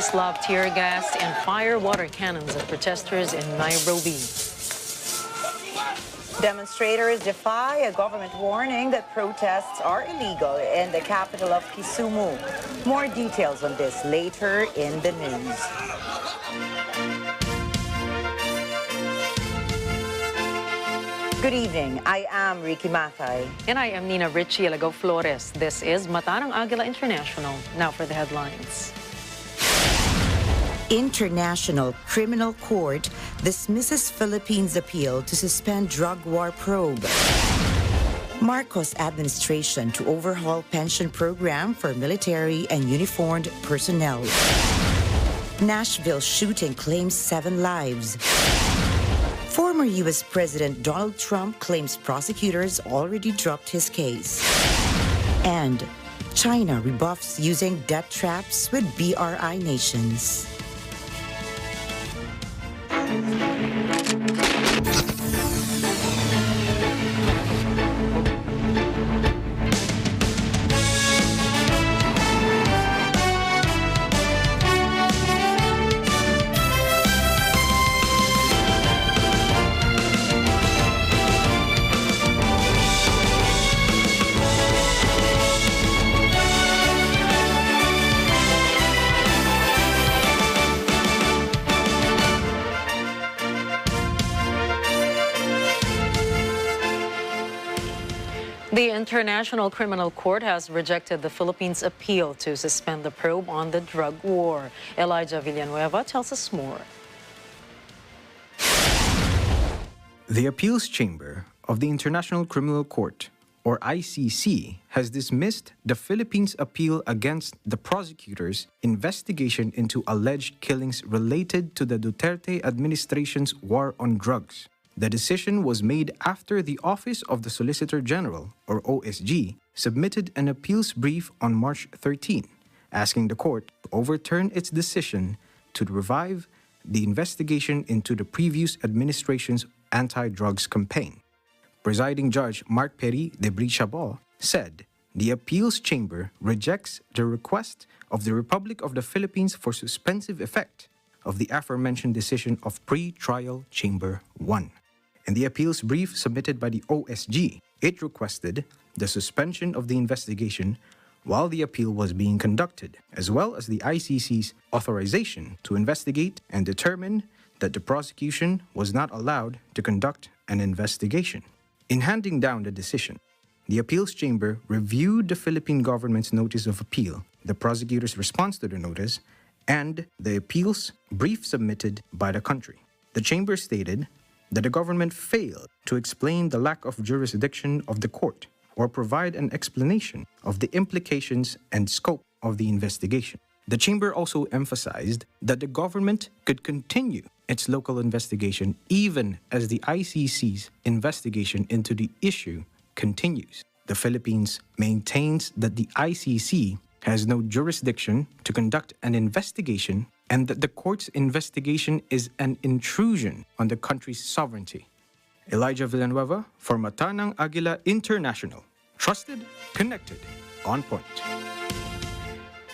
police lobbed tear gas and fire water cannons at protesters in Nairobi. Demonstrators defy a government warning that protests are illegal in the capital of Kisumu. More details on this later in the news. Good evening. I am Ricky Mathay. And I am Nina Richie Alago Flores. This is Mata ng Agila International. Now for the headlines. International Criminal Court dismisses Philippines' appeal to suspend drug war probe. Marcos administration to overhaul pension program for military and uniformed personnel. Nashville shooting claims 7 lives. Former U.S. President Donald Trump claims prosecutors already dropped his case. And China rebuffs using debt traps with BRI nations. The International Criminal Court has rejected the Philippines' appeal to suspend the probe on the drug war. Elijah Villanueva tells us more. The Appeals Chamber of the International Criminal Court, or ICC, has dismissed the Philippines' appeal against the prosecutor's investigation into alleged killings related to the Duterte administration's war on drugs. The decision was made after the Office of the Solicitor General, or OSG, submitted an appeals brief on March 13, asking the court to overturn its decision to revive the investigation into the previous administration's anti-drugs campaign. Presiding Judge Mark Perry de Brichabal said the appeals chamber rejects the request of the Republic of the Philippines for suspensive effect of the aforementioned decision of Pre-Trial Chamber 1. In the appeals brief submitted by the OSG, it requested the suspension of the investigation while the appeal was being conducted, as well as the ICC's authorization to investigate and determine that the prosecution was not allowed to conduct an investigation. In handing down the decision, the appeals chamber reviewed the Philippine government's notice of appeal, the prosecutor's response to the notice, and the appeals brief submitted by the country. The chamber stated that the government failed to explain the lack of jurisdiction of the court or provide an explanation of the implications and scope of the investigation. The chamber also emphasized that the government could continue its local investigation even as the ICC's investigation into the issue continues. The Philippines maintains that the ICC has no jurisdiction to conduct an investigation and that the court's investigation is an intrusion on the country's sovereignty. Elijah Villanueva for Mata ng Agila International. Trusted, connected, on point.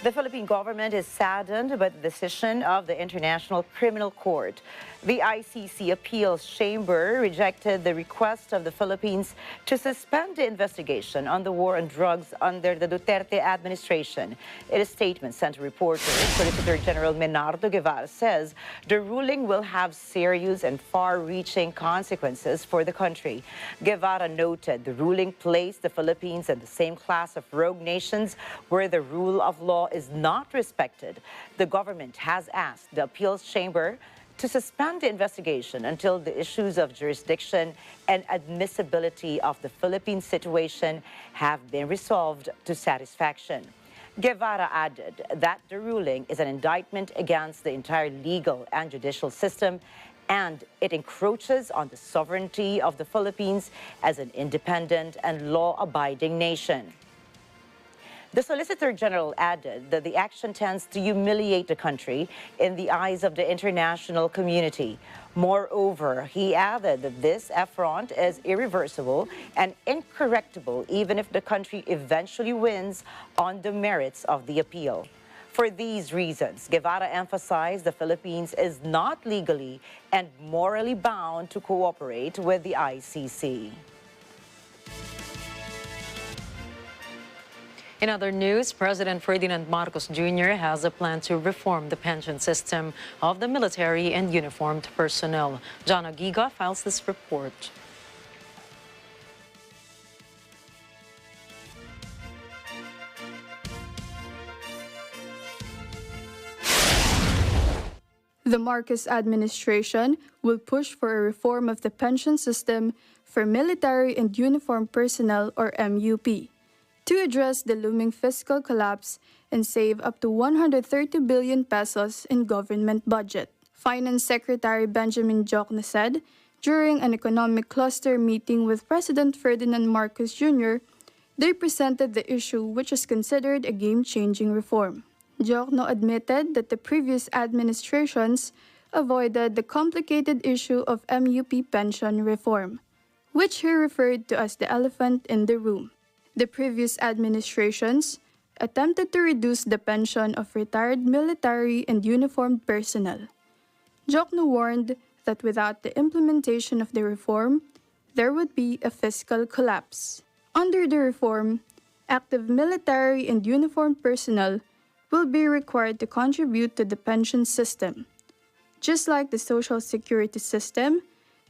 The Philippine government is saddened by the decision of the International Criminal Court. The ICC Appeals Chamber rejected the request of the Philippines to suspend the investigation on the war on drugs under the Duterte administration. In a statement sent to reporters, Solicitor General Menardo Guevara says the ruling will have serious and far-reaching consequences for the country. Guevara noted the ruling placed the Philippines in the same class of rogue nations where the rule of law is not respected. The government has asked the appeals chamber to suspend the investigation until the issues of jurisdiction and admissibility of the Philippine situation have been resolved to satisfaction. Guevara added that the ruling is an indictment against the entire legal and judicial system, and it encroaches on the sovereignty of the Philippines as an independent and law-abiding nation. The Solicitor General added that the action tends to humiliate the country in the eyes of the international community. Moreover, he added that this affront is irreversible and incorrectible even if the country eventually wins on the merits of the appeal. For these reasons, Guevara emphasized the Philippines is not legally and morally bound to cooperate with the ICC. In other news, President Ferdinand Marcos Jr. has a plan to reform the pension system of the military and uniformed personnel. John Agila files this report. The Marcos administration will push for a reform of the pension system for military and uniformed personnel, or MUP, to address the looming fiscal collapse and save up to 130 billion pesos in government budget. Finance Secretary Benjamin Jokno said during an economic cluster meeting with President Ferdinand Marcos Jr., they presented the issue, which is considered a game-changing reform. Jokno admitted that the previous administrations avoided the complicated issue of MUP pension reform, which he referred to as the elephant in the room. The previous administrations attempted to reduce the pension of retired military and uniformed personnel. Jokno warned that without the implementation of the reform, there would be a fiscal collapse. Under the reform, active military and uniformed personnel will be required to contribute to the pension system, just like the Social Security system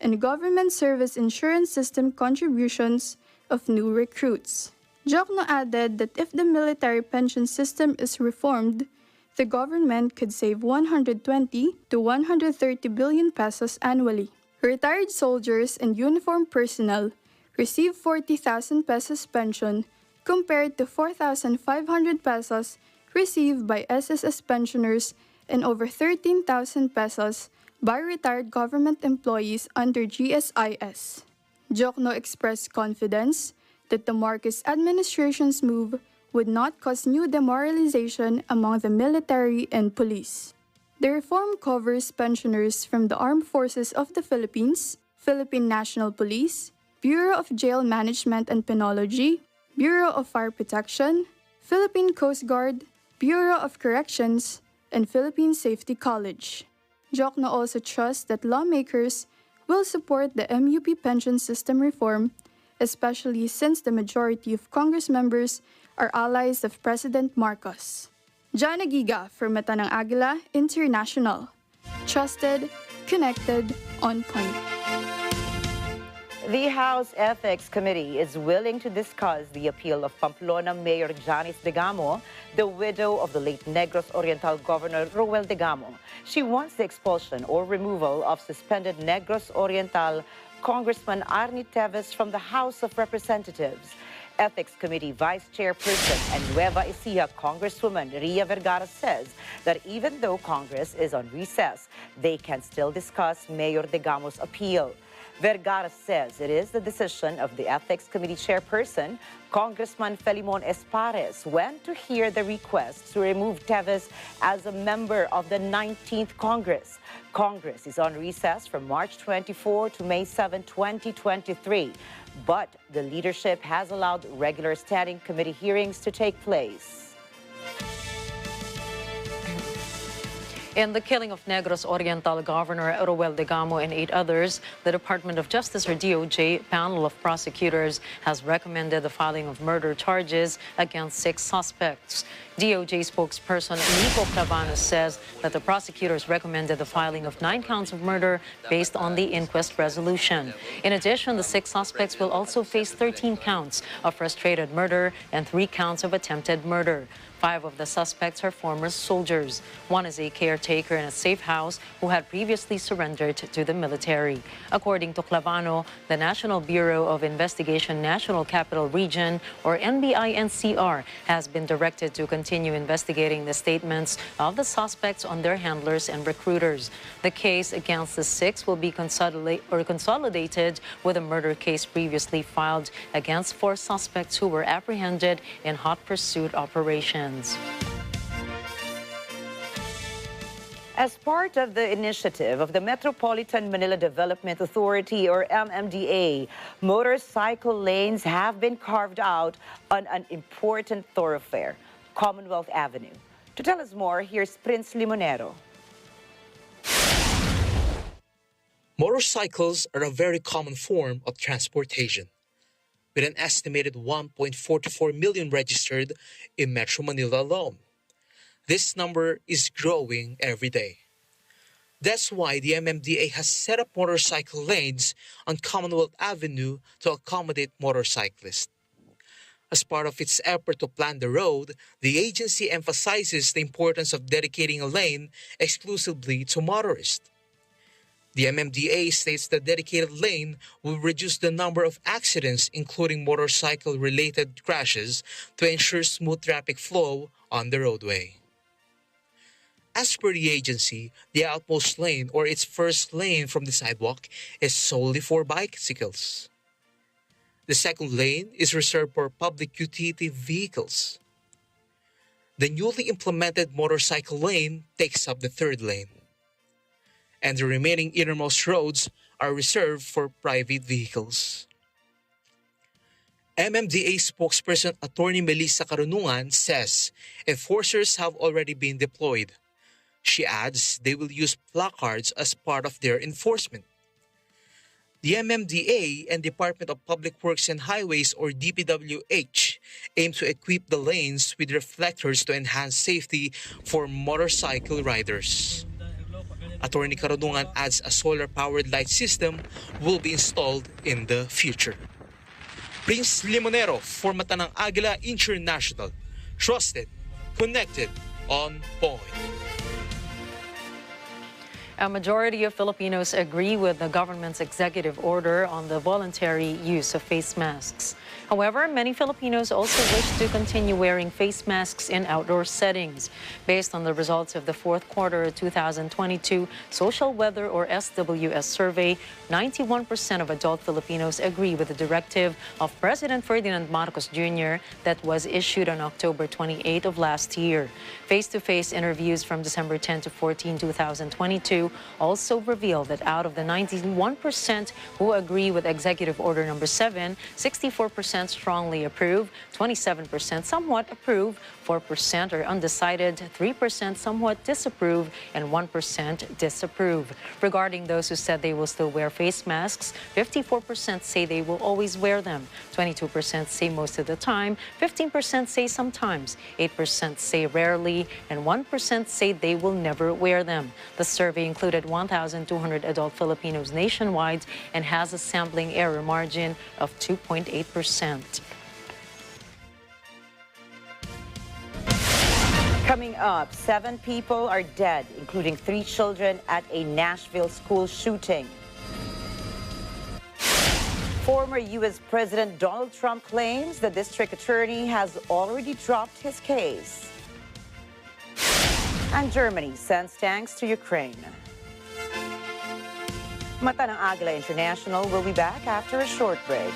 and government service insurance system contributions of new recruits. Jokno added that if the military pension system is reformed, the government could save 120 to 130 billion pesos annually. Retired soldiers and uniformed personnel receive 40,000 pesos pension compared to 4,500 pesos received by SSS pensioners and over 13,000 pesos by retired government employees under GSIS. Jokno expressed confidence that the Marcos administration's move would not cause new demoralization among the military and police. The reform covers pensioners from the Armed Forces of the Philippines, Philippine National Police, Bureau of Jail Management and Penology, Bureau of Fire Protection, Philippine Coast Guard, Bureau of Corrections, and Philippine Safety College. Jokno also trusts that lawmakers will support the MUP pension system reform, especially since the majority of Congress members are allies of President Marcos. John Agila for Mata ng Agila International. Trusted, connected, on point. The House Ethics Committee is willing to discuss the appeal of Pamplona Mayor Janice Degamo, the widow of the late Negros Oriental Governor Roel Degamo. She wants the expulsion or removal of suspended Negros Oriental Congressman Arnie Teves from the House of Representatives. Ethics Committee Vice Chairperson and Nueva Ecija Congresswoman Ria Vergara says that even though Congress is on recess, they can still discuss Mayor Degamo's appeal. Vergara says it is the decision of the Ethics Committee Chairperson, Congressman Felimon Espares, when to hear the request to remove Teves as a member of the 19th Congress. Congress is on recess from March 24 to May 7, 2023, but the leadership has allowed regular standing committee hearings to take place. In the killing of Negros Oriental Governor Roel Degamo and 8 others, the Department of Justice, or DOJ, panel of prosecutors has recommended the filing of murder charges against 6 suspects. DOJ spokesperson Nico Clavano says that the prosecutors recommended the filing of 9 counts of murder based on the inquest resolution. In addition, the 6 suspects will also face 13 counts of frustrated murder and 3 counts of attempted murder. 5 of the suspects are former soldiers. 1 is a caretaker in a safe house who had previously surrendered to the military. According to Clavano, the National Bureau of Investigation National Capital Region, or NBI-NCR, has been directed to continue investigating the statements of the suspects on their handlers and recruiters. The case against the 6 will be consolidated with a murder case previously filed against 4 suspects who were apprehended in hot pursuit operations. As part of the initiative of the Metropolitan Manila Development Authority, or MMDA, motorcycle lanes have been carved out on an important thoroughfare, Commonwealth Avenue. To tell us more, here's Prince Limonero. Motorcycles are a very common form of transportation, with an estimated 1.44 million registered in Metro Manila alone. This number is growing every day. That's why the MMDA has set up motorcycle lanes on Commonwealth Avenue to accommodate motorcyclists. As part of its effort to plan the road, the agency emphasizes the importance of dedicating a lane exclusively to motorists. The MMDA states the dedicated lane will reduce the number of accidents, including motorcycle-related crashes, to ensure smooth traffic flow on the roadway. As per the agency, the outmost lane or its first lane from the sidewalk is solely for bicycles. The second lane is reserved for public utility vehicles. The newly implemented motorcycle lane takes up the third lane, and the remaining innermost roads are reserved for private vehicles. MMDA spokesperson Attorney Melissa Carunungan says enforcers have already been deployed. She adds they will use placards as part of their enforcement. The MMDA and Department of Public Works and Highways or DPWH aim to equip the lanes with reflectors to enhance safety for motorcycle riders. Attorney Carunungan adds a solar-powered light system will be installed in the future. Prince Limonero for Mata ng Agila International. Trusted, connected, on point. A majority of Filipinos agree with the government's executive order on the voluntary use of face masks. However, many Filipinos also wish to continue wearing face masks in outdoor settings. Based on the results of the fourth quarter 2022 Social Weather or SWS survey, 91% of adult Filipinos agree with the directive of President Ferdinand Marcos Jr. that was issued on October 28 of last year. Face-to-face interviews from December 10 to 14, 2022 also revealed that out of the 91% who agree with Executive Order number 7, 64% strongly approve, 27% somewhat approve, 4% are undecided, 3% somewhat disapprove, and 1% disapprove. Regarding those who said they will still wear face masks, 54% say they will always wear them, 22% say most of the time, 15% say sometimes, 8% say rarely, and 1% say they will never wear them. The survey included 1,200 adult Filipinos nationwide and has a sampling error margin of 2.8%. Coming up, 7 people are dead, including 3 children at a Nashville school shooting. Former U.S. President Donald Trump claims the district attorney has already dropped his case. And Germany sends tanks to Ukraine. Mata ng Agila International will be back after a short break.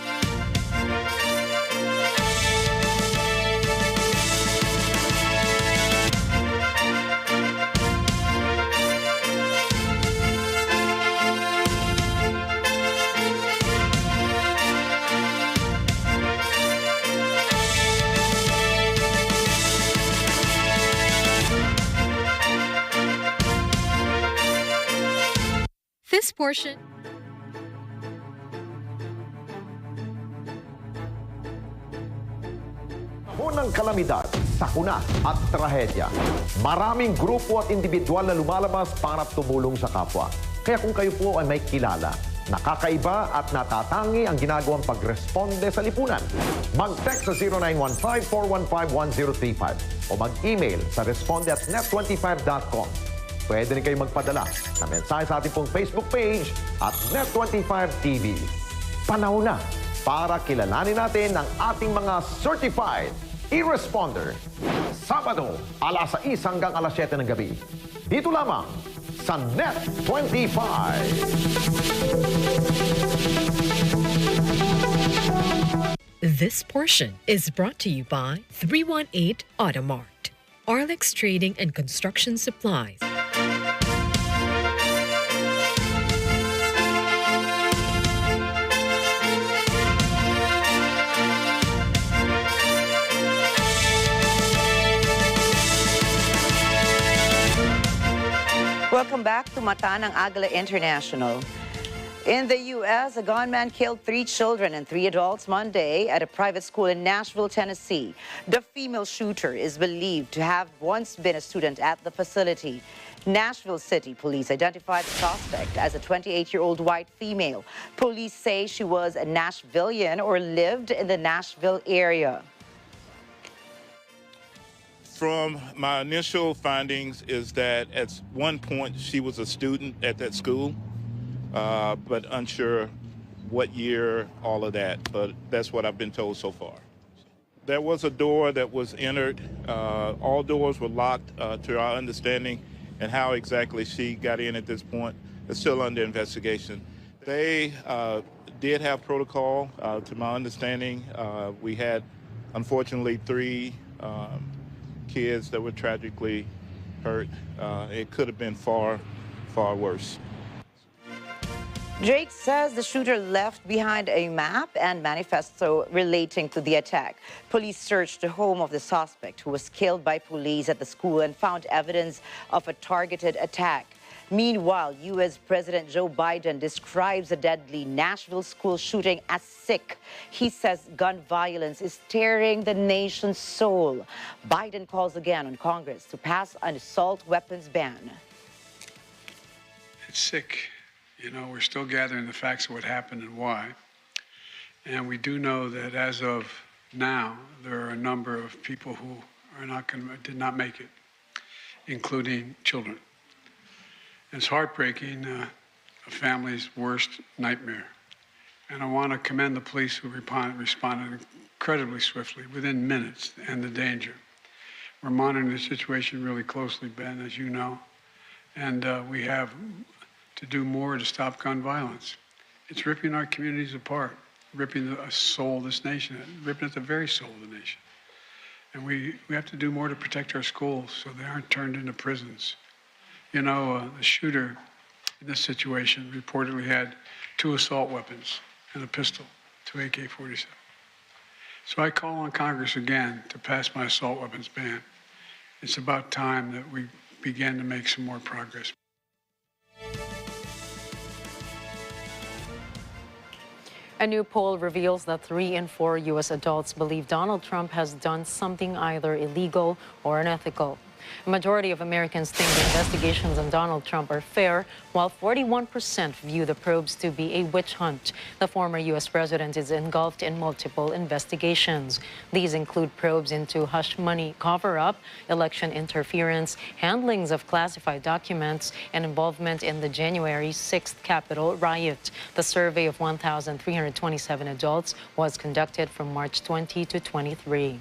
This portion. Unang kalamidad, sakuna at trahedya. Maraming grupo at individual na lumalabas para tumulong sa kapwa. Kaya kung kayo po ay may kilala, nakakaiba at natatangi ang ginagawang pagresponde sa lipunan, mag-text sa 0915-415-1035 o mag-email sa responde@net25.com. Pwede rin kayo magpadala na mensahe sa ating pong Facebook page at Net25TV. Panahon na para kilalanin natin ang ating mga certified e-responder. Sabado, alas 6 hanggang alas 7 ng gabi. Dito lamang sa Net25. This portion is brought to you by 318 Automart, Arlex Trading and Construction Supplies. Welcome back to Mata ng Agila International. In the U.S., a gunman killed 3 children and 3 adults Monday at a private school in Nashville, Tennessee. The female shooter is believed to have once been a student at the facility. Nashville City Police identified the suspect as a 28-year-old white female. Police say she was a Nashvillian or lived in the Nashville area. From my initial findings is that at one point she was a student at that school. But unsure what year, all of that. But that's what I've been told so far. There was a door that was entered. All doors were locked to our understanding, and how exactly she got in at this point is still under investigation. They did have protocol, to my understanding. We had, unfortunately, 3 kids that were tragically hurt. It could have been far, far worse. Drake says the shooter left behind a map and manifesto relating to the attack. Police searched the home of the suspect, who was killed by police at the school, and found evidence of a targeted attack. Meanwhile, U.S. President Joe Biden describes the deadly Nashville school shooting as sick. He says gun violence is tearing the nation's soul. Biden calls again on Congress to pass an assault weapons ban. It's sick. You know, we're still gathering the facts of what happened and why. And we do know that as of now, there are a number of people who did not make it, including children. It's heartbreaking, a family's worst nightmare. And I want to commend the police who responded incredibly swiftly, within minutes, to end the danger. We're monitoring the situation really closely, Ben, as you know. And we have to do more to stop gun violence. It's ripping our communities apart, ripping the soul of this nation, ripping at the very soul of the nation. And we have to do more to protect our schools so they aren't turned into prisons. You know, the shooter in this situation reportedly had 2 assault weapons and a pistol, 2 AK-47. So I call on Congress again to pass my assault weapons ban. It's about time that we begin to make some more progress. A new poll reveals that 3 in 4 U.S. adults believe Donald Trump has done something either illegal or unethical. A majority of Americans think the investigations on Donald Trump are fair, while 41% view the probes to be a witch hunt. The former U.S. president is engulfed in multiple investigations. These include probes into hush money cover-up, election interference, handlings of classified documents, and involvement in the January 6th Capitol riot. The survey of 1,327 adults was conducted from March 20 to 23.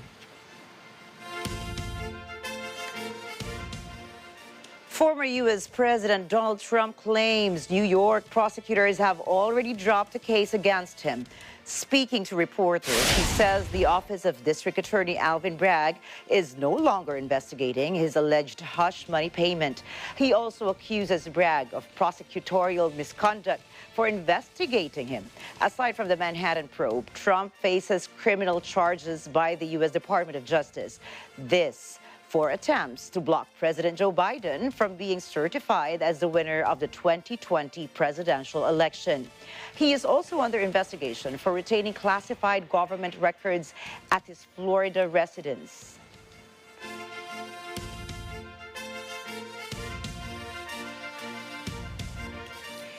Former U.S. President Donald Trump claims New York prosecutors have already dropped a case against him. Speaking to reporters, he says the office of District Attorney Alvin Bragg is no longer investigating his alleged hush money payment. He also accuses Bragg of prosecutorial misconduct for investigating him. Aside from the Manhattan probe, Trump faces criminal charges by the U.S. Department of Justice. This for attempts to block President Joe Biden from being certified as the winner of the 2020 presidential election. He is also under investigation for retaining classified government records at his Florida residence.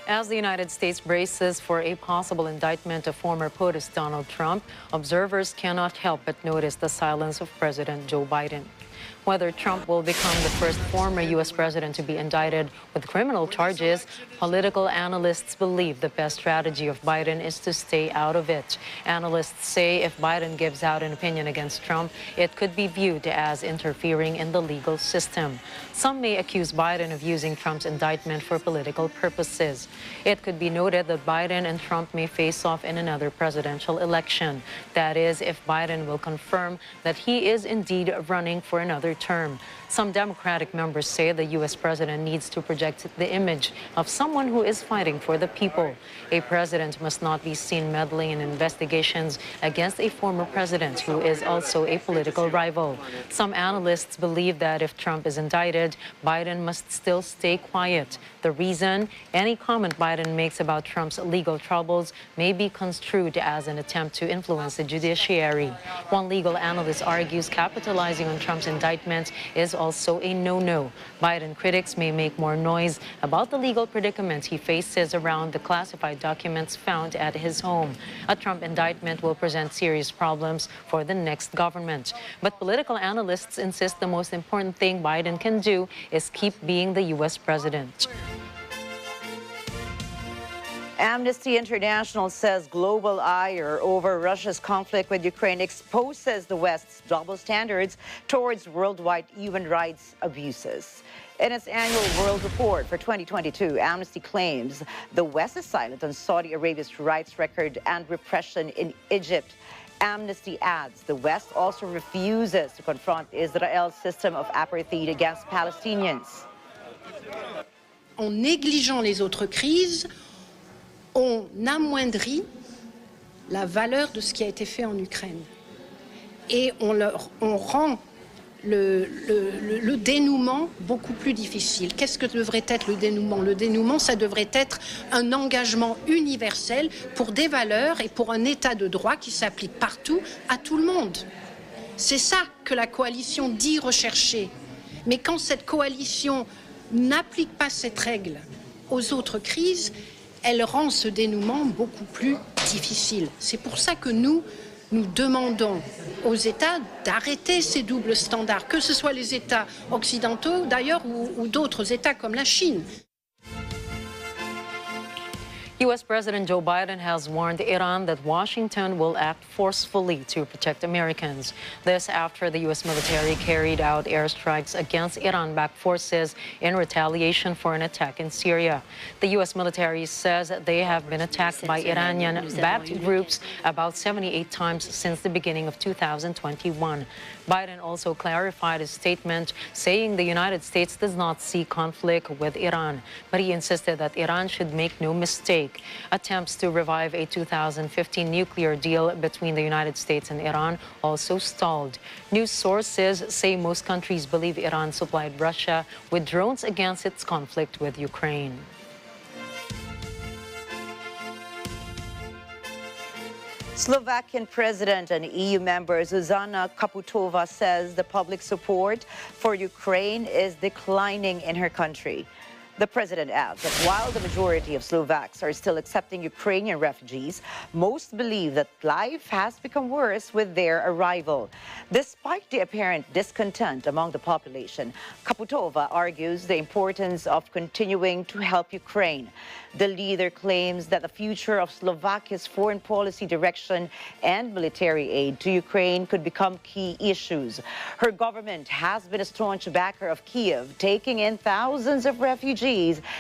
As the United States braces for a possible indictment of former POTUS Donald Trump, observers cannot help but notice the silence of President Joe Biden. Whether Trump will become the first former U.S. president to be indicted with criminal charges, political analysts believe the best strategy of Biden is to stay out of it. Analysts say if Biden gives out an opinion against Trump, it could be viewed as interfering in the legal system. Some may accuse Biden of using Trump's indictment for political purposes. It could be noted that Biden and Trump may face off in another presidential election. That is, if Biden will confirm that he is indeed running for another another term. Some Democratic members say the U.S. president needs to project the image of someone who is fighting for the people. A president must not be seen meddling in investigations against a former president who is also a political rival. Some analysts believe that if Trump is indicted, Biden must still stay quiet. The reason? Any comment Biden makes about Trump's legal troubles may be construed as an attempt to influence the judiciary. One legal analyst argues capitalizing on Trump's indictment is also a no-no. Biden critics may make more noise about the legal predicament he faces around the classified documents found at his home. A Trump indictment will present serious problems for the next government. But political analysts insist the most important thing Biden can do is keep being the U.S. president. Amnesty International says global ire over Russia's conflict with Ukraine exposes the West's double standards towards worldwide human rights abuses. In its annual World Report for 2022, Amnesty claims the West is silent on Saudi Arabia's rights record and repression in Egypt. Amnesty adds the West also refuses to confront Israel's system of apartheid against Palestinians. En négligeant les autres crises, on amoindrit la valeur de ce qui a été fait en Ukraine. Et on rend le dénouement beaucoup plus difficile. Qu'est-ce que devrait être le dénouement? Le dénouement, ça devrait être un engagement universel pour des valeurs et pour un état de droit qui s'applique partout à tout le monde. C'est ça que la coalition dit rechercher. Mais quand cette coalition n'applique pas cette règle aux autres crises, elle rend ce dénouement beaucoup plus difficile. C'est pour ça que nous demandons aux États d'arrêter ces doubles standards, que ce soit les États occidentaux d'ailleurs ou d'autres États comme la Chine. U.S. President Joe Biden has warned Iran that Washington will act forcefully to protect Americans. This after the U.S. military carried out airstrikes against Iran-backed forces in retaliation for an attack in Syria. The U.S. military says they have been attacked by Iranian-backed groups about 78 times since the beginning of 2021. Biden also clarified his statement, saying the United States does not see conflict with Iran, but he insisted that Iran should make no mistake. Attempts to revive a 2015 nuclear deal between the United States and Iran also stalled. News sources say most countries believe Iran supplied Russia with drones against its conflict with Ukraine. Slovakian President and EU member Zuzana Kaputova says the public support for Ukraine is declining in her country. The president adds that while the majority of Slovaks are still accepting Ukrainian refugees, most believe that life has become worse with their arrival. Despite the apparent discontent among the population, Kaputova argues the importance of continuing to help Ukraine. The leader claims that the future of Slovakia's foreign policy direction and military aid to Ukraine could become key issues. Her government has been a staunch backer of Kiev, taking in thousands of refugees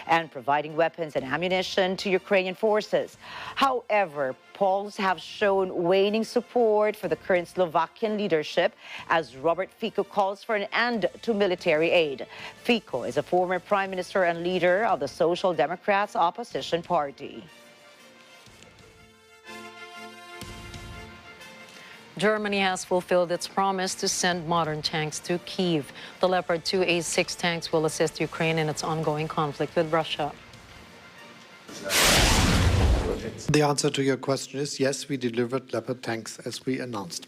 and providing weapons and ammunition to Ukrainian forces. However, polls have shown waning support for the current Slovakian leadership as Robert Fico calls for an end to military aid. Fico is a former prime minister and leader of the Social Democrats opposition party. Germany has fulfilled its promise to send modern tanks to Kyiv. The Leopard 2A6 tanks will assist Ukraine in its ongoing conflict with Russia. The answer to your question is yes, we delivered Leopard tanks as we announced.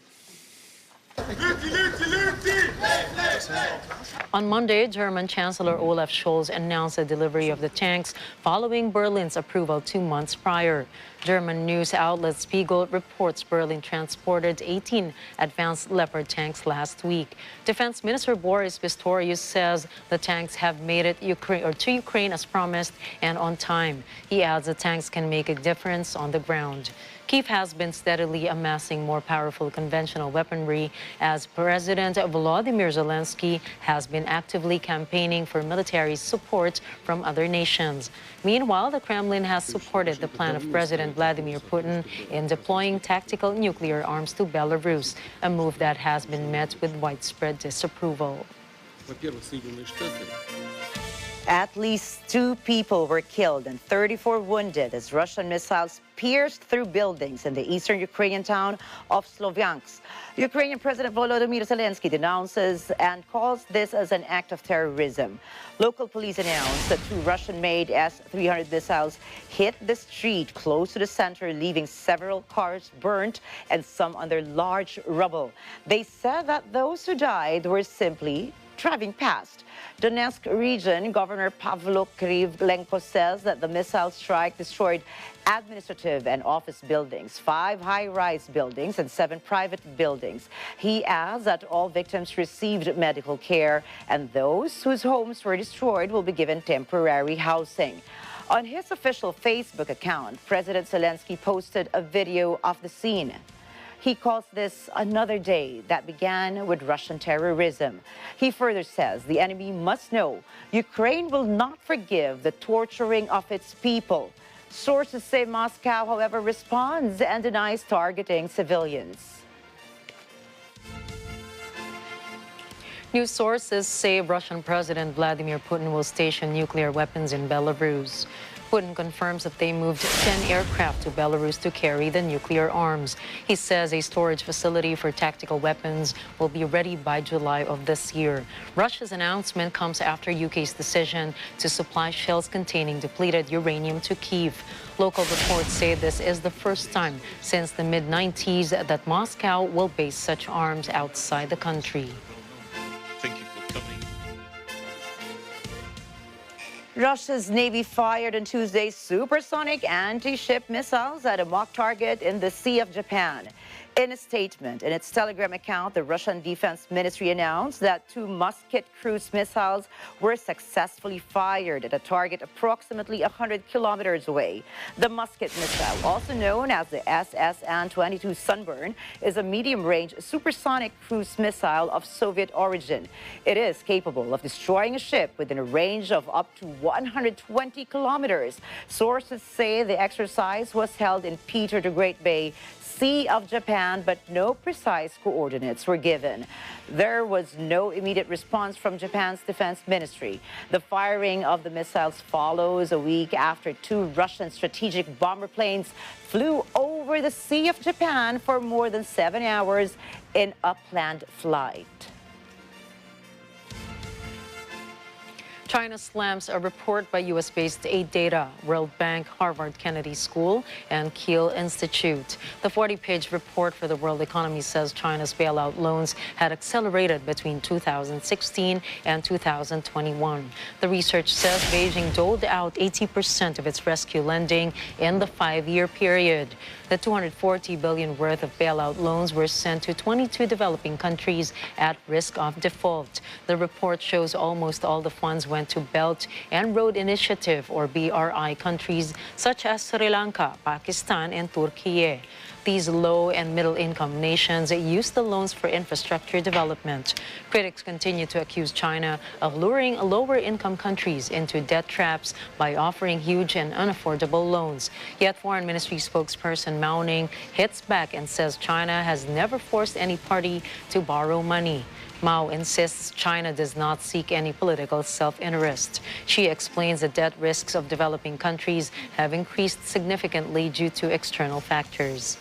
On Monday, German Chancellor Olaf Scholz announced the delivery of the tanks following Berlin's approval 2 months prior. German news outlet Spiegel reports Berlin transported 18 advanced Leopard tanks last week. Defense Minister Boris Pistorius says the tanks have made it to Ukraine as promised and on time. He adds the tanks can make a difference on the ground. Kyiv has been steadily amassing more powerful conventional weaponry as President Volodymyr Zelensky has been actively campaigning for military support from other nations. Meanwhile, the Kremlin has supported the plan of President Vladimir Putin in deploying tactical nuclear arms to Belarus, a move that has been met with widespread disapproval. At least 2 people were killed and 34 wounded as Russian missiles pierced through buildings in the eastern Ukrainian town of Slovyansk. Ukrainian President Volodymyr Zelensky denounces and calls this as an act of terrorism. Local police announced that 2 Russian-made S-300 missiles hit the street close to the center, leaving several cars burnt and some under large rubble. They said that those who died were simply driving past. Donetsk region Governor Pavlo Krivlenko says that the missile strike destroyed administrative and office buildings, 5 high-rise buildings, and 7 private buildings. He adds that all victims received medical care, and those whose homes were destroyed will be given temporary housing. On his official Facebook account, President Zelensky posted a video of the scene. He calls this another day that began with Russian terrorism. He further says the enemy must know Ukraine will not forgive the torturing of its people. Sources say Moscow, however, responds and denies targeting civilians. News sources say Russian President Vladimir Putin will station nuclear weapons in Belarus. Putin confirms that they moved 10 aircraft to Belarus to carry the nuclear arms. He says a storage facility for tactical weapons will be ready by July of this year. Russia's announcement comes after UK's decision to supply shells containing depleted uranium to Kyiv. Local reports say this is the first time since the mid-90s that Moscow will base such arms outside the country. Russia's Navy fired on Tuesday supersonic anti-ship missiles at a mock target in the Sea of Japan. In a statement in its Telegram account, the Russian Defense Ministry announced that 2 Musket cruise missiles were successfully fired at a target approximately 100 kilometers away. The Musket missile, also known as the SSN-22 Sunburn, is a medium-range supersonic cruise missile of Soviet origin. It is capable of destroying a ship within a range of up to 120 kilometers. Sources say the exercise was held in Peter the Great Bay, Sea of Japan, but no precise coordinates were given. There was no immediate response from Japan's defense ministry. The firing of the missiles follows a week after 2 Russian strategic bomber planes flew over the Sea of Japan for more than 7 hours in a planned flight. China slams a report by U.S.-based aid data, World Bank, Harvard Kennedy School, and Kiel Institute. The 40-page report for the world economy says China's bailout loans had accelerated between 2016 and 2021. The research says Beijing doled out 80% of its rescue lending in the 5-year period. The $240 billion worth of bailout loans were sent to 22 developing countries at risk of default. The report shows almost all the funds went to Belt and Road Initiative, or BRI, countries such as Sri Lanka, Pakistan, and Turkey. These low and middle income nations use the loans for infrastructure development. Critics continue to accuse China of luring lower income countries into debt traps by offering huge and unaffordable loans. Yet Foreign Ministry spokesperson Mao Ning hits back and says China has never forced any party to borrow money. Mao insists China does not seek any political self-interest. She explains the debt risks of developing countries have increased significantly due to external factors.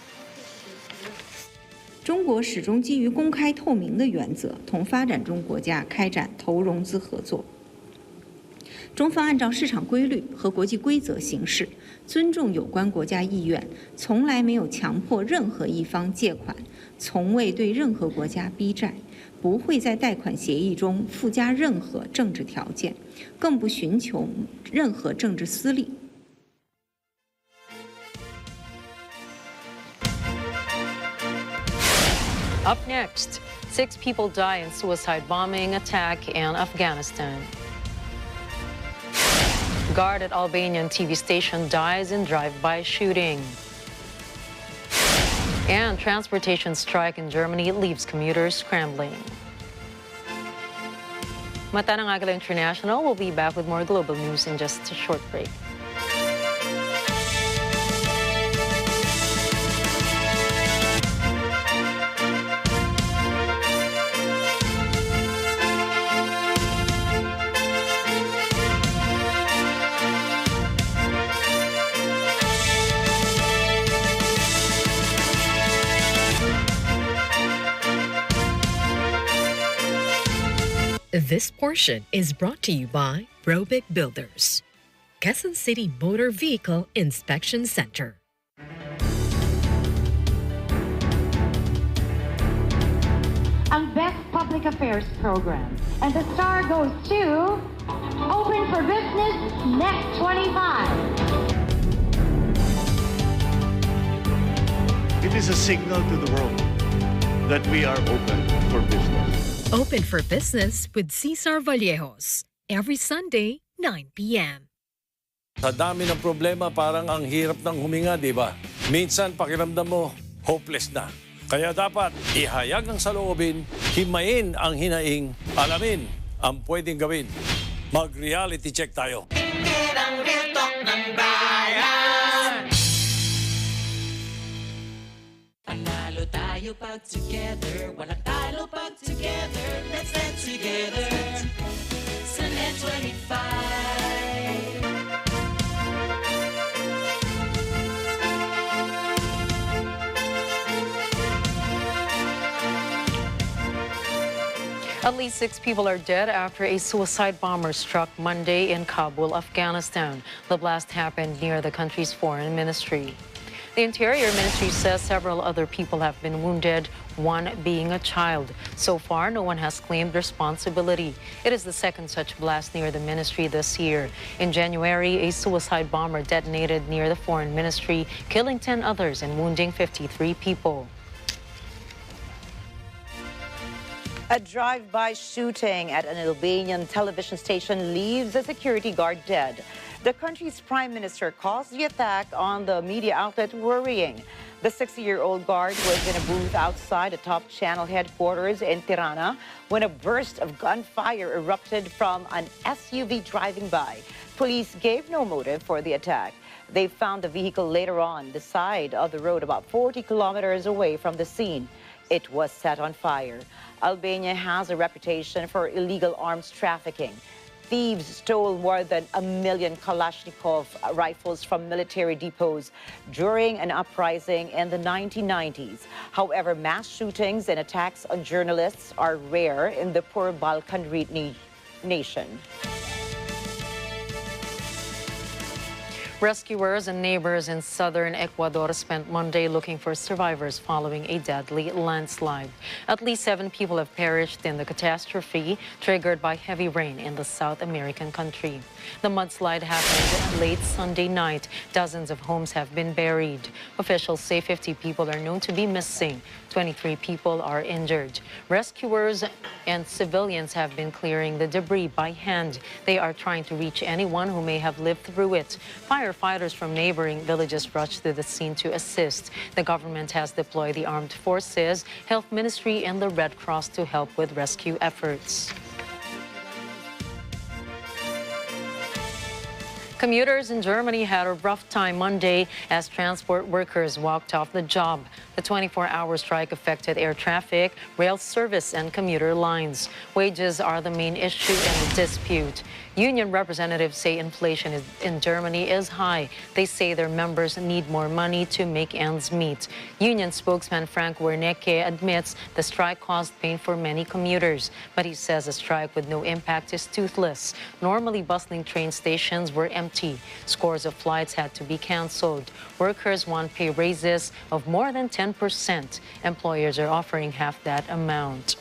中国始终基于公开透明的原则，同发展中国家开展投融资合作。中方按照市场规律和国际规则行事，尊重有关国家意愿，从来没有强迫任何一方借款，从未对任何国家逼债，不会在贷款协议中附加任何政治条件，更不寻求任何政治私利。 Up next, 6 people die in suicide bombing attack in Afghanistan. Guard at Albanian TV station dies in drive-by shooting. And transportation strike in Germany leaves commuters scrambling. Mata ng Agila International. We'll be back with more global news in just a short break. This portion is brought to you by Robic Builders, Quezon City Motor Vehicle Inspection Center. Ang Best Public Affairs Program. And the star goes to Open for Business Next 25. It is a signal to the world that we are open for business. Open for Business with Cesar Vallejos, every Sunday, 9 p.m. Sa dami ng problema, parang ang hirap ng huminga, di ba? Minsan, pakiramdam mo, hopeless na. Kaya dapat ihayag ang saloobin, himayin ang hinaing, alamin ang pwedeng gawin. Mag-reality check tayo. Tingin ang real talk ng bayan. Panalo tayo pag together, walang talo pag together. Let's stand together sa Net 25. At least 6 people are dead after a suicide bomber struck Monday in Kabul, Afghanistan. The blast happened near the country's foreign ministry. The Interior Ministry says several other people have been wounded, one being a child. So far, no one has claimed responsibility. It is the second such blast near the ministry this year. In January, a suicide bomber detonated near the foreign ministry, killing 10 others and wounding 53 people. A drive-by shooting at an Albanian television station leaves a security guard dead. The country's prime minister calls the attack on the media outlet worrying. The 60-year-old guard was in a booth outside the top channel headquarters in Tirana when a burst of gunfire erupted from an SUV driving by. Police gave no motive for the attack. They found the vehicle later on the side of the road about 40 kilometers away from the scene. It was set on fire. Albania has a reputation for illegal arms trafficking. Thieves stole more than 1 million Kalashnikov rifles from military depots during an uprising in the 1990s. However, mass shootings and attacks on journalists are rare in the poor Balkan nation. Rescuers and neighbors in southern Ecuador spent Monday looking for survivors following a deadly landslide. At least 7 people have perished in the catastrophe triggered by heavy rain in the South American country. The mudslide happened late Sunday night. Dozens of homes have been buried. Officials say 50 people are known to be missing. 23 people are injured. Rescuers and civilians have been clearing the debris by hand. They are trying to reach anyone who may have lived through it. Firefighters from neighboring villages rushed to the scene to assist. The government has deployed the armed forces, Health Ministry, and the Red Cross to help with rescue efforts. Commuters in Germany had a rough time Monday as transport workers walked off the job. The 24-hour strike affected air traffic, rail service, and commuter lines. Wages are the main issue in the dispute. Union representatives say inflation in Germany is high. They say their members need more money to make ends meet. Union spokesman Frank Wernicke admits the strike caused pain for many commuters, but he says a strike with no impact is toothless. Normally, bustling train stations were empty. Scores of flights had to be canceled. Workers want pay raises of more than 10%. Employers are offering half that amount.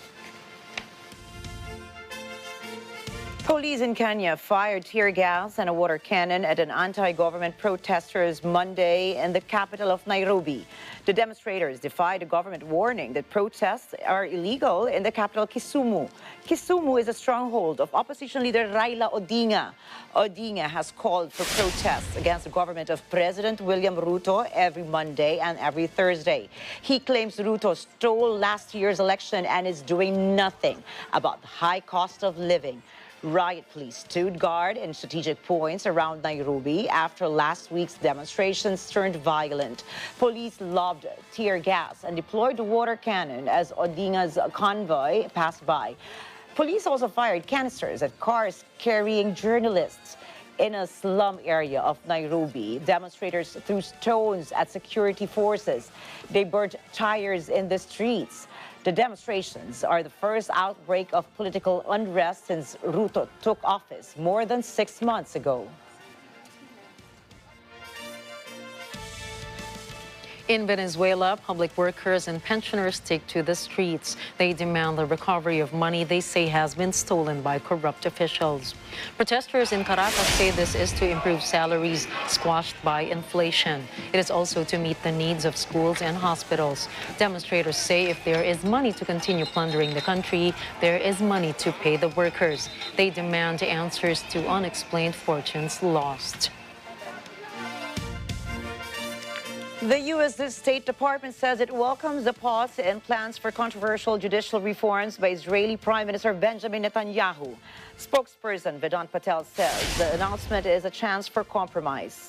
Police in Kenya fired tear gas and a water cannon at an anti-government protesters Monday in the capital of Nairobi. The demonstrators defied the government warning that protests are illegal in the capital Kisumu. Kisumu is a stronghold of opposition leader Raila Odinga. Odinga has called for protests against the government of President William Ruto every Monday and every Thursday. He claims Ruto stole last year's election and is doing nothing about the high cost of living. Riot police stood guard in strategic points around Nairobi after last week's demonstrations turned violent. Police lobbed tear gas and deployed water cannon as Odinga's convoy passed by. Police also fired canisters at cars carrying journalists. In a slum area of Nairobi, demonstrators threw stones at security forces. They burnt tires in the streets. The demonstrations are the first outbreak of political unrest since Ruto took office more than 6 months ago. In Venezuela, public workers and pensioners take to the streets. They demand the recovery of money they say has been stolen by corrupt officials. Protesters in Caracas say this is to improve salaries squashed by inflation. It is also to meet the needs of schools and hospitals. Demonstrators say if there is money to continue plundering the country, there is money to pay the workers. They demand answers to unexplained fortunes lost. The U.S. State Department says it welcomes the pause in plans for controversial judicial reforms by Israeli Prime Minister Benjamin Netanyahu. Spokesperson Vedant Patel says the announcement is a chance for compromise.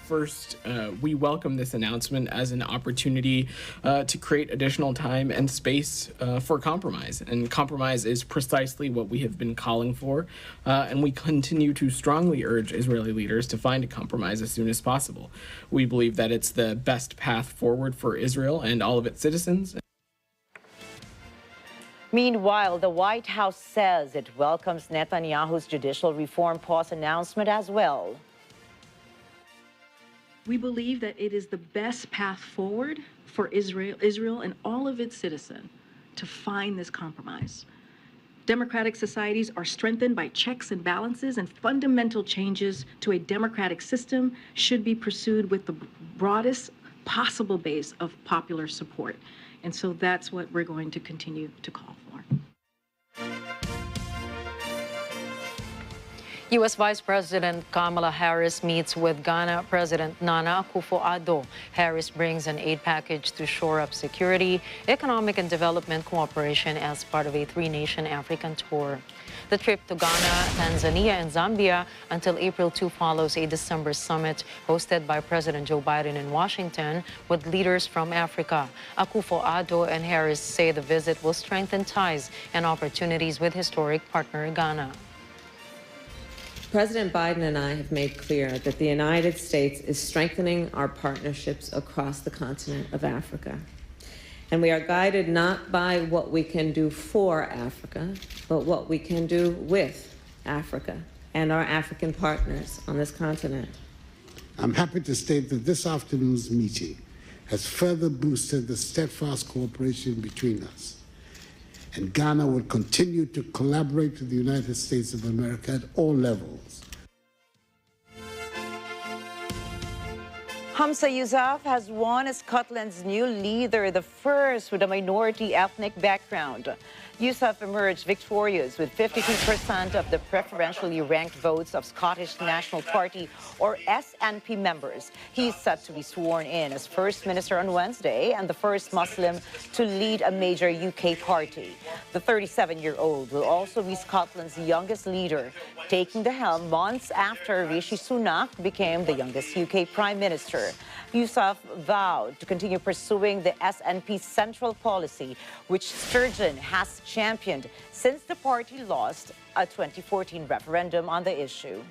First, we welcome this announcement as an opportunity to create additional time and space for compromise. And compromise is precisely what we have been calling for. And we continue to strongly urge Israeli leaders to find a compromise as soon as possible. We believe that it's the best path forward for Israel and all of its citizens. Meanwhile, the White House says it welcomes Netanyahu's judicial reform pause announcement as well. We believe that it is the best path forward for Israel and all of its citizens to find this compromise. Democratic societies are strengthened by checks and balances, and fundamental changes to a democratic system should be pursued with the broadest possible base of popular support. And so that's what we're going to continue to call for. U.S. Vice President Kamala Harris meets with Ghana President Nana Akufo-Addo. Harris brings an aid package to shore up security, economic and development cooperation as part of a three-nation African tour. The trip to Ghana, Tanzania, and Zambia until April 2 follows a December summit hosted by President Joe Biden in Washington with leaders from Africa. Akufo-Addo and Harris say the visit will strengthen ties and opportunities with historic partner Ghana. President Biden and I have made clear that the United States is strengthening our partnerships across the continent of Africa. And we are guided not by what we can do for Africa, but what we can do with Africa and our African partners on this continent. I'm happy to state that this afternoon's meeting has further boosted the steadfast cooperation between us. And Ghana will continue to collaborate with the United States of America at all levels. Hamza Yousaf has won as Scotland's new leader, the first with a minority ethnic background. Yousaf emerged victorious with 52% of the preferentially ranked votes of Scottish National Party, or SNP, members. He's set to be sworn in as First Minister on Wednesday and the first Muslim to lead a major UK party. The 37-year-old will also be Scotland's youngest leader, taking the helm months after Rishi Sunak became the youngest UK Prime Minister. Yousaf vowed to continue pursuing the SNP's central policy, which Sturgeon has championed since the party lost a 2014 referendum on the issue.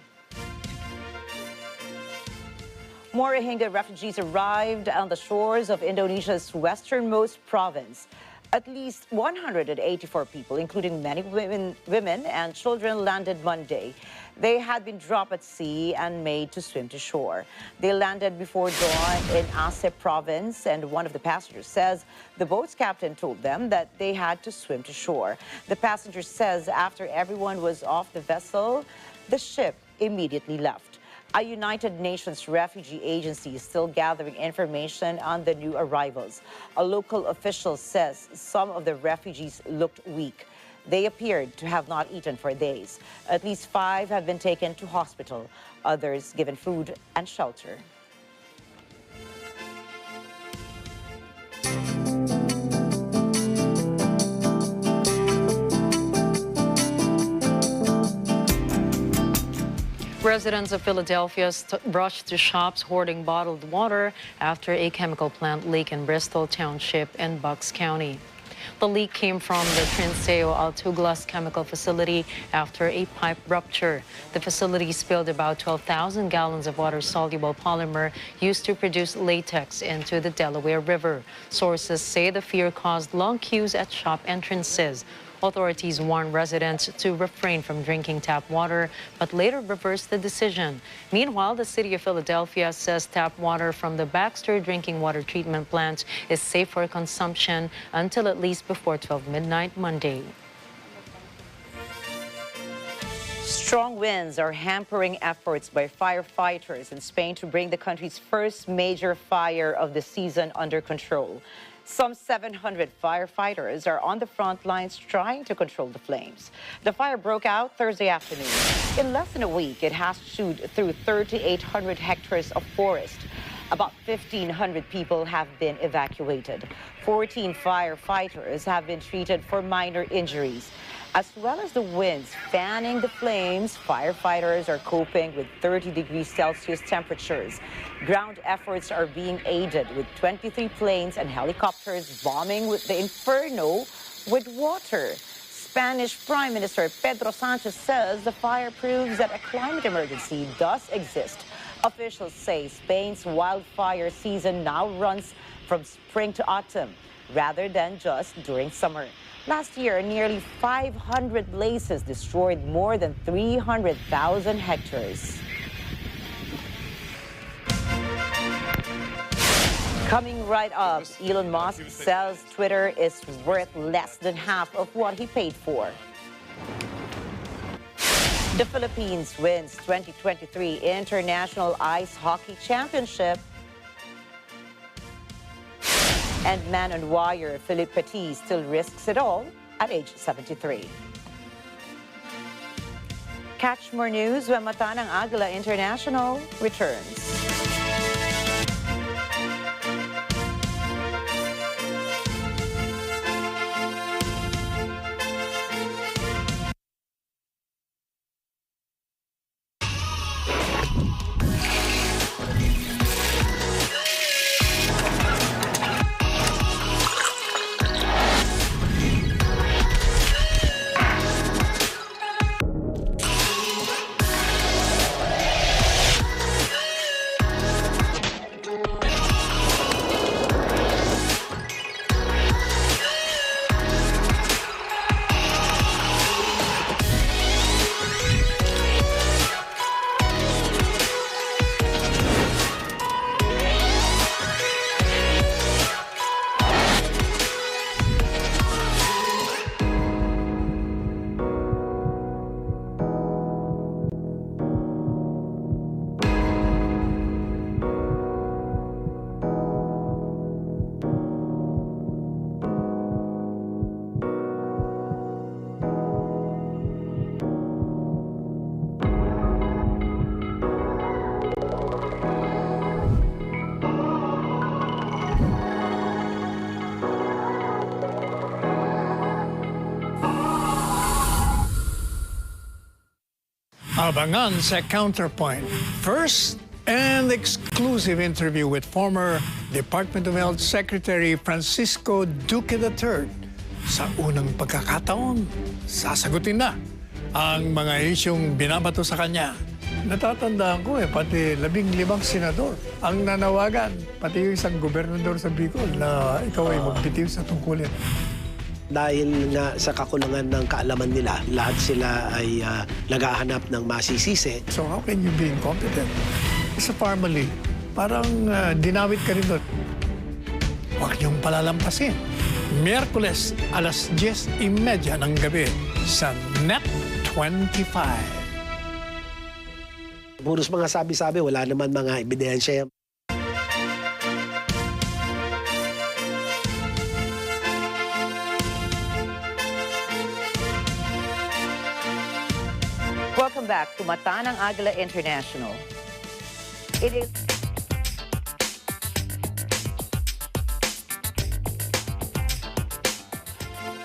More Rohingya refugees arrived on the shores of Indonesia's westernmost province. At least 184 people, including many women and children, landed Monday. They had been dropped at sea and made to swim to shore. They landed before dawn in Aceh province, and one of the passengers says the boat's captain told them that they had to swim to shore. The passenger says after everyone was off the vessel, the ship immediately left. A United Nations refugee agency is still gathering information on the new arrivals. A local official says some of the refugees looked weak. They appeared to have not eaten for days. At least 5 have been taken to hospital, others given food and shelter. Residents of Philadelphia rushed to shops hoarding bottled water after a chemical plant leak in Bristol Township in Bucks County. The leak came from the Trinseo Altuglas chemical facility after a pipe rupture. The facility spilled about 12,000 gallons of water-soluble polymer used to produce latex into the Delaware River. Sources say the fear caused long queues at shop entrances. Authorities warned residents to refrain from drinking tap water, but later reversed the decision. Meanwhile, the city of Philadelphia says tap water from the Baxter drinking water treatment plant is safe for consumption until at least before 12 midnight Monday. Strong winds are hampering efforts by firefighters in Spain to bring the country's first major fire of the season under control. Some 700 firefighters are on the front lines trying to control the flames. The fire broke out Thursday afternoon. In less than a week, it has chewed through 3,800 hectares of forest. About 1,500 people have been evacuated. 14 firefighters have been treated for minor injuries. As well as the winds fanning the flames, firefighters are coping with 30 degrees Celsius temperatures. Ground efforts are being aided with 23 planes and helicopters bombing the inferno with water. Spanish Prime Minister Pedro Sanchez says the fire proves that a climate emergency does exist. Officials say Spain's wildfire season now runs from spring to autumn rather than just during summer. Last year, nearly 500 blazes destroyed more than 300,000 hectares. Coming right up, Elon Musk says Twitter is worth less than half of what he paid for. The Philippines wins 2023 International Ice Hockey Championship. And man on wire Philippe Petit still risks it all at age 73. Catch more news when Mata ng Agila International returns. Abangan sa Counterpoint. First and exclusive interview with former Department of Health Secretary Francisco Duque III. Sa unang pagkakataon, sasagutin na ang mga isyong binabato sa kanya. Natatandaan ko pati 15 senador ang nanawagan, pati yung isang gobernador sa Bicol na ikaw ay magbitiw sa tungkulin. Dahil nga sa kakulangan ng kaalaman nila, lahat sila ay naghahanap ng masisisi. So how can you be incompetent? Sa family, parang dinawit ka rin doon. Huwag niyong palalampasin. Miyerkules, alas 10:30 ng gabi sa Net 25. Puros mga sabi-sabi, wala naman mga ebidensya. Welcome back to Mata ng Agila International.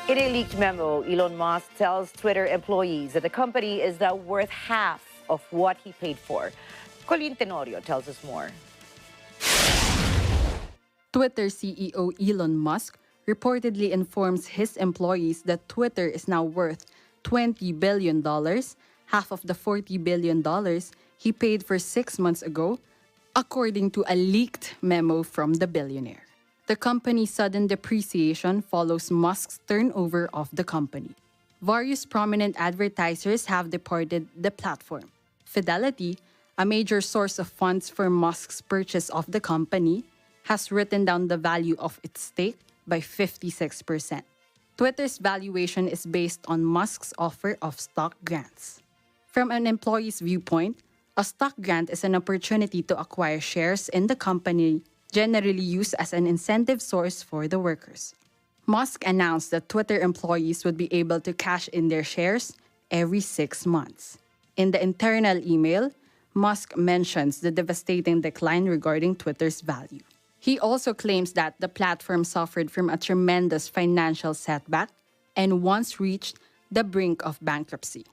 In a leaked memo, Elon Musk tells Twitter employees that the company is now worth half of what he paid for. Colleen Tenorio tells us more. Twitter CEO Elon Musk reportedly informs his employees that Twitter is now worth $20 billion, half of the $40 billion he paid for 6 months ago, according to a leaked memo from the billionaire. The company's sudden depreciation follows Musk's turnover of the company. Various prominent advertisers have departed the platform. Fidelity, a major source of funds for Musk's purchase of the company, has written down the value of its stake by 56%. Twitter's valuation is based on Musk's offer of stock grants. From an employee's viewpoint, a stock grant is an opportunity to acquire shares in the company, generally used as an incentive source for the workers. Musk announced that Twitter employees would be able to cash in their shares every 6 months. In the internal email, Musk mentions the devastating decline regarding Twitter's value. He also claims that the platform suffered from a tremendous financial setback and once reached the brink of bankruptcy.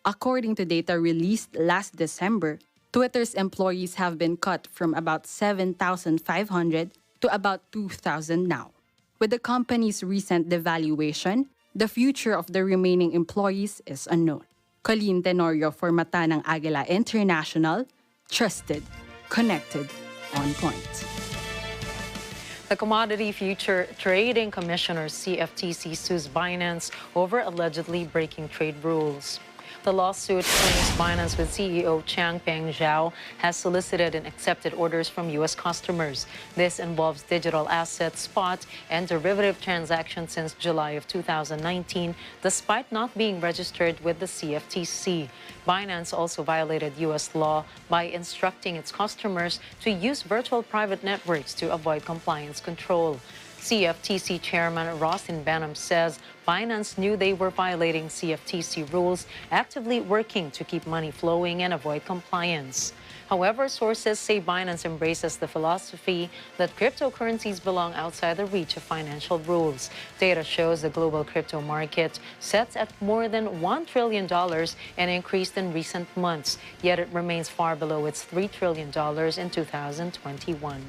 According to data released last December, Twitter's employees have been cut from about 7,500 to about 2,000 now. With the company's recent devaluation, the future of the remaining employees is unknown. Colleen Tenorio for Mata ng Agila International, trusted, connected, on point. The Commodity Future Trading Commissioner CFTC sues Binance over allegedly breaking trade rules. The lawsuit claims Binance with CEO Changpeng Zhao has solicited and accepted orders from U.S. customers. This involves digital assets, spot, and derivative transactions since July of 2019, despite not being registered with the CFTC. Binance also violated U.S. law by instructing its customers to use virtual private networks to avoid compliance control. CFTC Chairman Rostin Benham says Binance knew they were violating CFTC rules, actively working to keep money flowing and avoid compliance. However, sources say Binance embraces the philosophy that cryptocurrencies belong outside the reach of financial rules. Data shows the global crypto market sets at more than $1 trillion and increased in recent months, yet it remains far below its $3 trillion in 2021.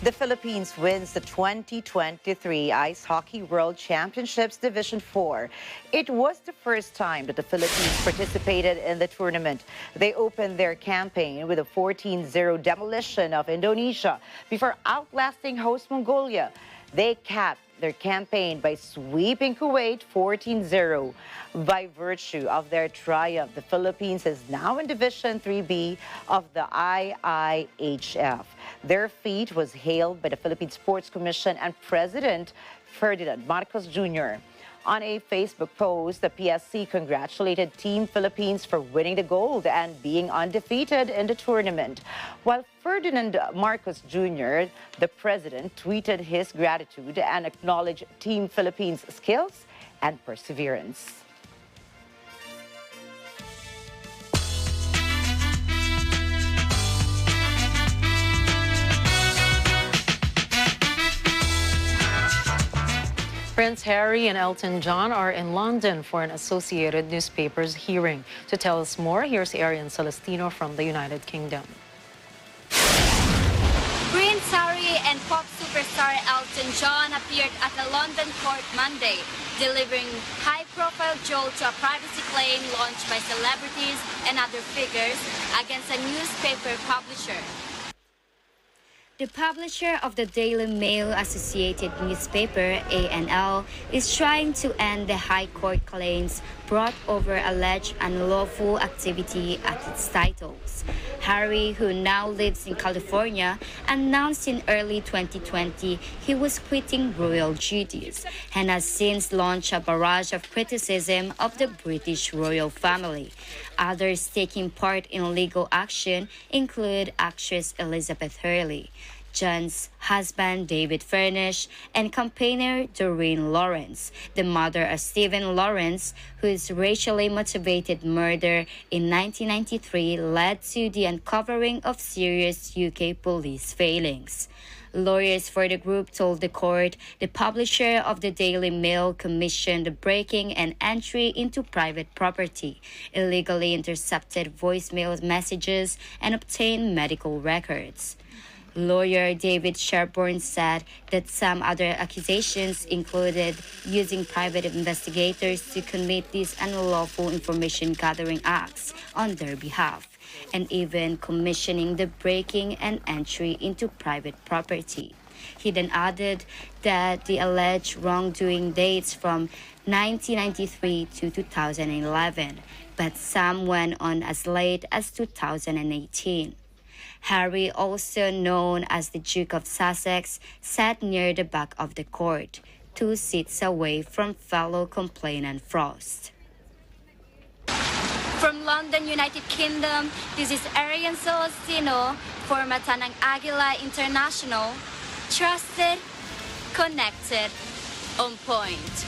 The Philippines wins the 2023 Ice Hockey World Championships Division 4. It was the first time that the Philippines participated in the tournament. They opened their campaign with a 14-0 demolition of Indonesia before outlasting host Mongolia. They capped their campaign by sweeping Kuwait 14-0. By virtue of their triumph, the Philippines is now in Division 3B of the IIHF. Their feat was hailed by the Philippine Sports Commission and President Ferdinand Marcos Jr. On a Facebook post, the PSC congratulated Team Philippines for winning the gold and being undefeated in the tournament. While Ferdinand Marcos Jr., the president, tweeted his gratitude and acknowledged Team Philippines' skills and perseverance. Prince Harry and Elton John are in London for an Associated Newspapers hearing. To tell us more, here's Arian Celestino from the United Kingdom. Prince Harry and pop superstar Elton John appeared at a London court Monday, delivering high-profile jolt to a privacy claim launched by celebrities and other figures against a newspaper publisher. The publisher of the Daily Mail Associated newspaper, ANL, is trying to end the High Court claims brought over alleged unlawful activity at its titles. Harry, who now lives in California, announced in early 2020 he was quitting royal duties and has since launched a barrage of criticism of the British royal family. Others taking part in legal action include actress Elizabeth Hurley, John's husband David Furnish, and campaigner Doreen Lawrence, the mother of Stephen Lawrence, whose racially motivated murder in 1993 led to the uncovering of serious UK police failings. Lawyers for the group told the court the publisher of the Daily Mail commissioned the breaking and entry into private property, illegally intercepted voicemail messages, and obtained medical records. Lawyer David Sherborne said that some other accusations included using private investigators to commit these unlawful information gathering acts on their behalf, and even commissioning the breaking and entry into private property. He then added that the alleged wrongdoing dates from 1993 to 2011, but some went on as late as 2018. Harry, also known as the Duke of Sussex, sat near the back of the court, 2 seats away from fellow complainant Frost. From London, United Kingdom, this is Arian Solostino for Mata ng Agila International. Trusted, connected, on point.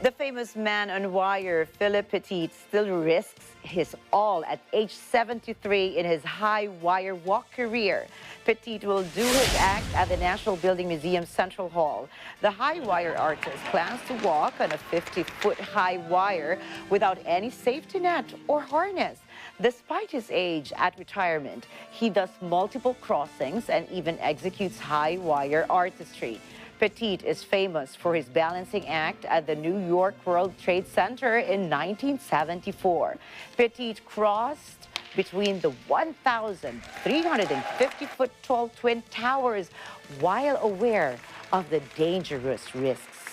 The famous man on wire, Philip Petit, still risks his all at age 73 in his high wire walk career. Petit will do his act at the National Building Museum Central Hall. The high wire artist plans to walk on a 50-foot high wire without any safety net or harness. Despite his age at retirement, he does multiple crossings and even executes high wire artistry. Petit is famous for his balancing act at the New York World Trade Center in 1974. Petit crossed between the 1,350-foot tall Twin Towers while aware of the dangerous risks.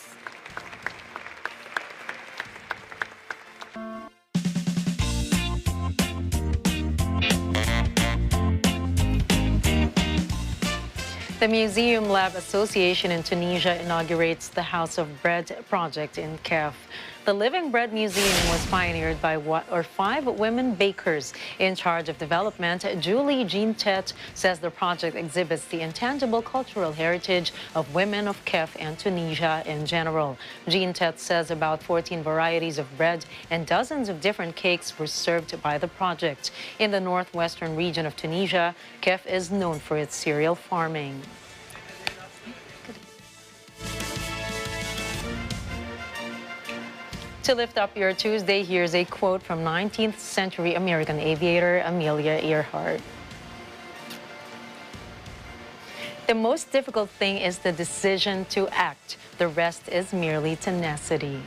The Museum Lab Association in Tunisia inaugurates the House of Bread project in Kef. The Living Bread Museum was pioneered by 5 women bakers in charge of development. Julie Jean Tet says the project exhibits the intangible cultural heritage of women of Kef and Tunisia in general. Jean Tet says about 14 varieties of bread and dozens of different cakes were served by the project. In the northwestern region of Tunisia, Kef is known for its cereal farming. To lift up your Tuesday, here's a quote from 19th century American aviator Amelia Earhart. The most difficult thing is the decision to act. The rest is merely tenacity.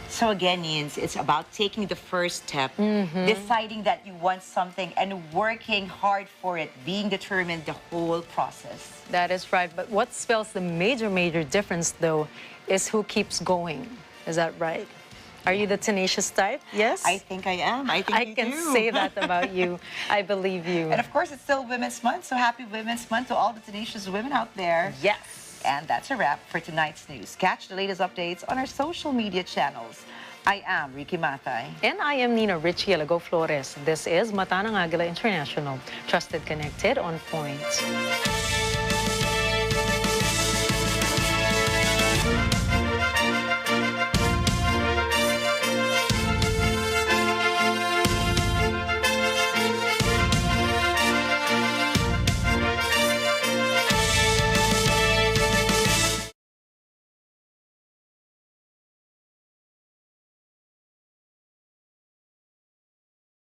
So again, Nins, it's about taking the first step, deciding that you want something and working hard for it, being determined the whole process. That is right. But what spells the major difference, though, is who keeps going. Is that right? Are you the tenacious type? Yes? I think I am. I think I can say that about you. I believe you. And of course, it's still Women's Month, so happy Women's Month to all the tenacious women out there. Yes. And that's a wrap for tonight's news. Catch the latest updates on our social media channels. I am Ricky Matay. And I am Nina Richie Alago Flores. This is Mata ng Agila International. Trusted, connected, on point.